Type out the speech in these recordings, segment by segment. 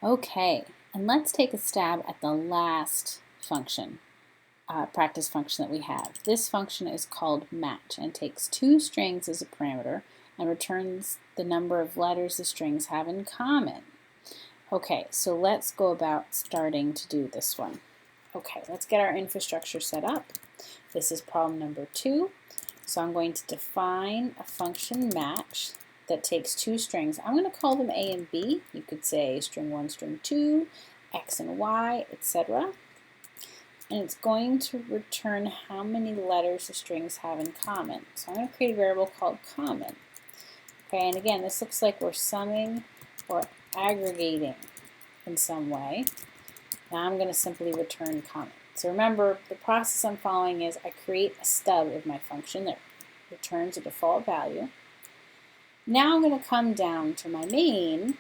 Okay, and let's take a stab at the last function, practice function that we have. This function is called match and takes two strings as a parameter and returns the number of letters the strings have in common. Okay, so let's go about starting to do this one. Okay, let's get our infrastructure set up. This is problem number 2. So I'm going to define a function match that takes two strings. I'm going to call them A and B. You could say string 1, string 2, X and Y, etc. And it's going to return how many letters the strings have in common. So I'm going to create a variable called common. Okay, and again, this looks like we're summing or aggregating in some way. Now I'm going to simply return common. So remember, the process I'm following is I create a stub of my function that returns a default value. Now I'm going to come down to my main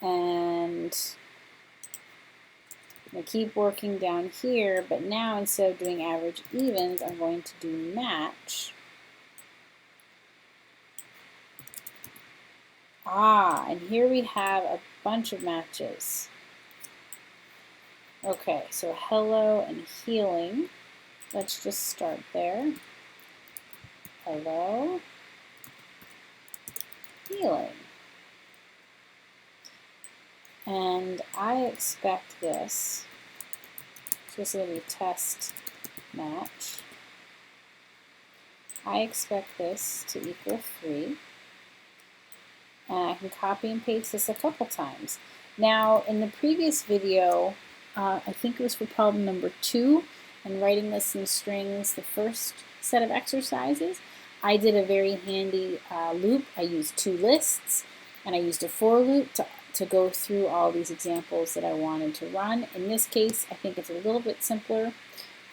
and I'm going to keep working down here, but now instead of doing average evens, I'm going to do match. And here we have a bunch of matches. Okay, so hello and healing. Let's just start there. Hello, healing. And I expect this, so this is going to be test match. I expect this to equal 3. And I can copy and paste this a couple times. Now, in the previous video, I think it was for problem number 2, and writing this in strings, the first set of exercises, I did a very handy loop. I used 2 lists, and I used a for loop to go through all these examples that I wanted to run. In this case, I think it's a little bit simpler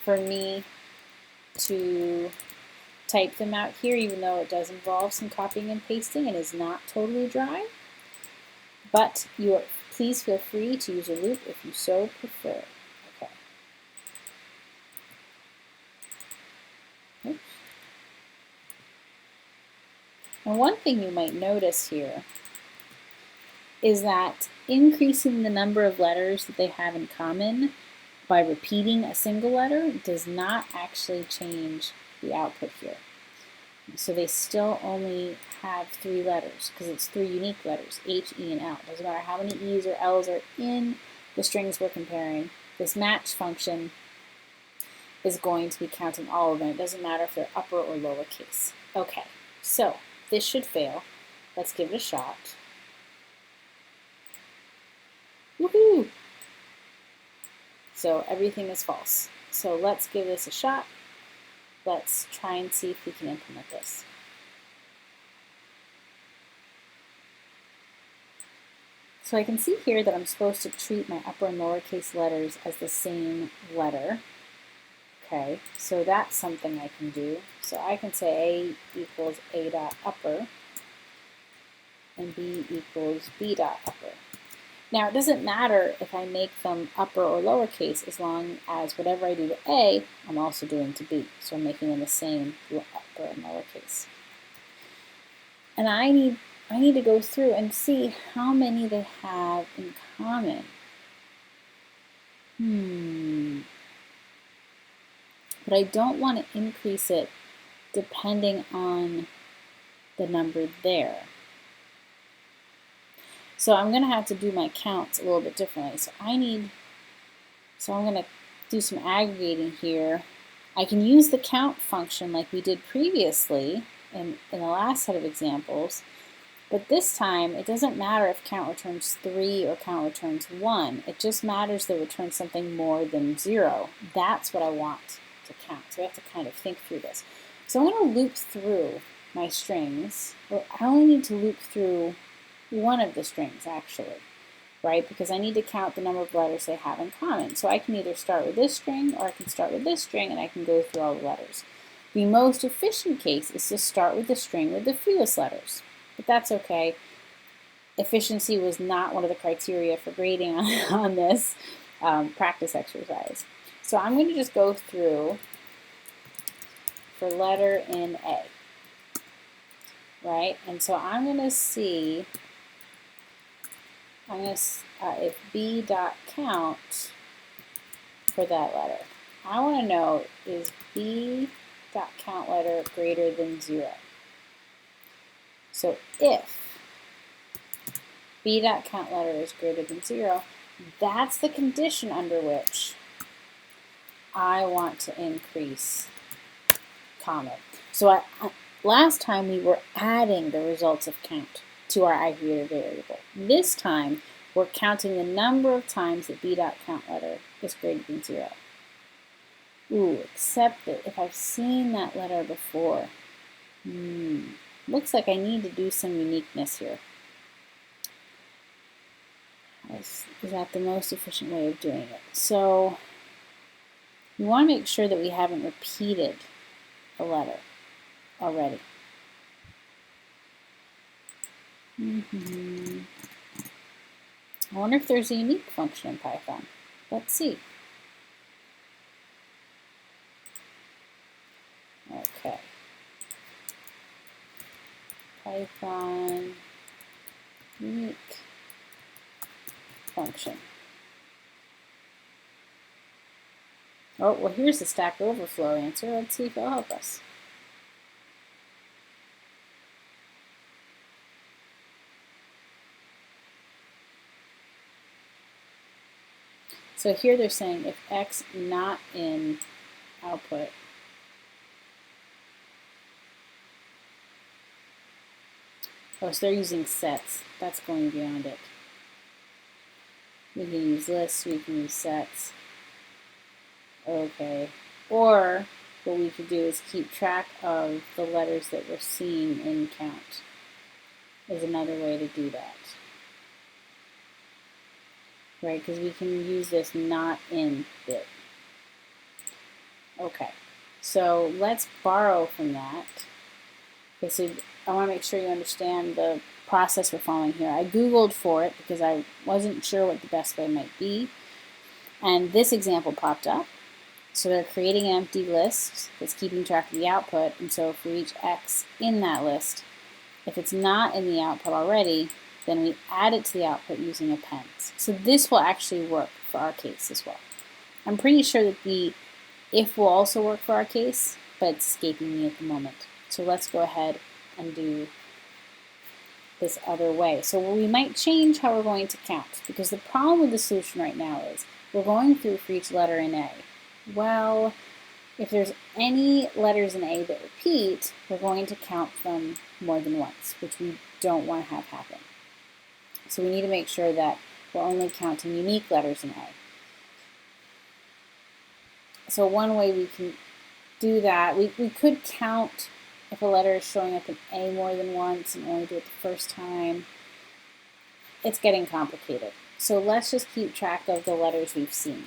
for me to type them out here, even though it does involve some copying and pasting and is not totally dry. But please feel free to use a loop if you so prefer. Okay. Oops. And one thing you might notice here is that increasing the number of letters that they have in common by repeating a single letter does not actually change the output here. So they still only have 3 letters because it's 3 unique letters, H, E, and L. Doesn't matter how many E's or L's are in the strings we're comparing. This match function is going to be counting all of them. It doesn't matter if they're upper or lowercase. Okay, so this should fail. Let's give it a shot. Woohoo! So everything is false. So let's give this a shot. Let's try and see if we can implement this. So I can see here that I'm supposed to treat my upper and lowercase letters as the same letter. Okay, so that's something I can do. So I can say A equals A dot upper and B equals B dot upper. Now, it doesn't matter if I make them upper or lowercase as long as whatever I do to A, I'm also doing to B. So I'm making them the same upper and lowercase. And I need to go through and see how many they have in common. But I don't want to increase it depending on the number there. So I'm going to have to do my counts a little bit differently. So I'm going to do some aggregating here. I can use the count function like we did previously in the last set of examples, but this time it doesn't matter if count returns 3 or count returns 1. It just matters that it returns something more than 0. That's what I want to count. So I have to kind of think through this. So I'm going to loop through my strings. Well, I only need to loop through one of the strings actually, right? Because I need to count the number of letters they have in common. So I can either start with this string or I can start with this string and I can go through all the letters. The most efficient case is to start with the string with the fewest letters, but that's okay. Efficiency was not one of the criteria for grading on this practice exercise. So I'm going to just go through for letter in A. right? And so I'm going to see, if b dot count for that letter. I want to know, is b dot count letter greater than 0? So if b dot count letter is greater than 0, that's the condition under which I want to increase common. So last time we were adding the results of count to our aggregator variable. This time we're counting the number of times that b dot count letter is greater than 0. Ooh, except that if I've seen that letter before, looks like I need to do some uniqueness here. Is that the most efficient way of doing it? So we want to make sure that we haven't repeated a letter already. I wonder if there's a unique function in Python. Let's see. Okay. Python unique function. Oh, well, here's the Stack Overflow answer. Let's see if it'll help us. So here they're saying if x not in output, oh, so they're using sets. That's going beyond it. We can use lists, we can use sets. Okay. Or what we could do is keep track of the letters that we're seeing in count. Is another way to do that. Right, because we can use this not in bit. Okay, so let's borrow from that. Okay, so I want to make sure you understand the process we're following here. I Googled for it because I wasn't sure what the best way might be. And this example popped up. So they're creating an empty list that's keeping track of the output. And so for each x in that list, if it's not in the output already, then we add it to the output using appends. So this will actually work for our case as well. I'm pretty sure that the if will also work for our case, but it's escaping me at the moment. So let's go ahead and do this other way. So we might change how we're going to count, because the problem with the solution right now is we're going through for each letter in A. Well, if there's any letters in A that repeat, we're going to count them more than once, which we don't want to have happen. So we need to make sure that we're only counting unique letters in A. So one way we can do that, we could count if a letter is showing up in A more than once and only do it the first time. It's getting complicated. So let's just keep track of the letters we've seen.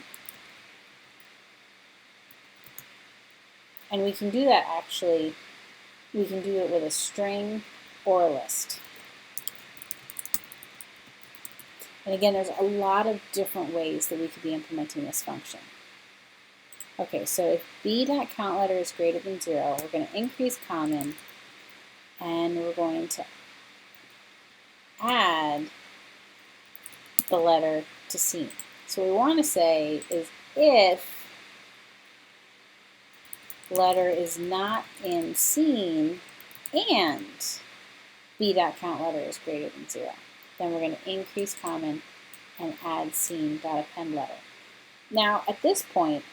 And we can do that actually, we can do it with a string or a list. And again, there's a lot of different ways that we could be implementing this function. Okay, so if b.countLetter is greater than 0, we're going to increase common, and we're going to add the letter to scene. So what we want to say is if letter is not in scene and b.countLetter is greater than 0, then we're going to increase common and add scene.append letter. Now, at this point,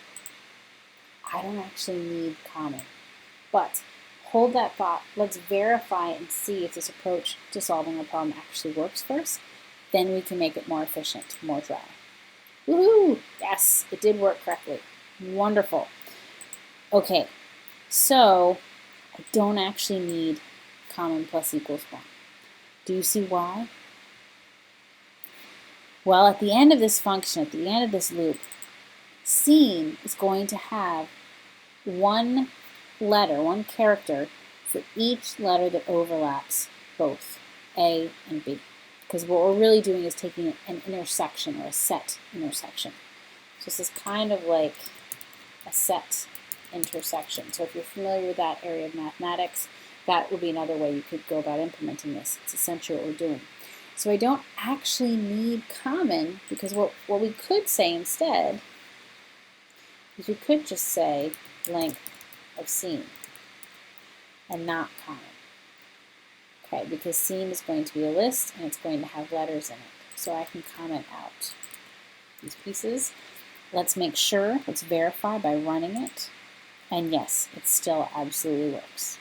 I don't actually need common, but hold that thought. Let's verify and see if this approach to solving a problem actually works first. Then we can make it more efficient, more dry. Woohoo! Yes, it did work correctly. Wonderful. Okay, so I don't actually need common plus equals 1. Do you see why? Well, at the end of this function, at the end of this loop, scene is going to have one letter, one character for each letter that overlaps both A and B. Because what we're really doing is taking an intersection or a set intersection. So this is kind of like a set intersection. So if you're familiar with that area of mathematics, that would be another way you could go about implementing this. It's essentially what we're doing. So I don't actually need common, because what we could say instead is we could just say length of seam and not common. Okay, because seam is going to be a list and it's going to have letters in it. So I can comment out these pieces. Let's make sure, let's verify by running it. And yes, it still absolutely works.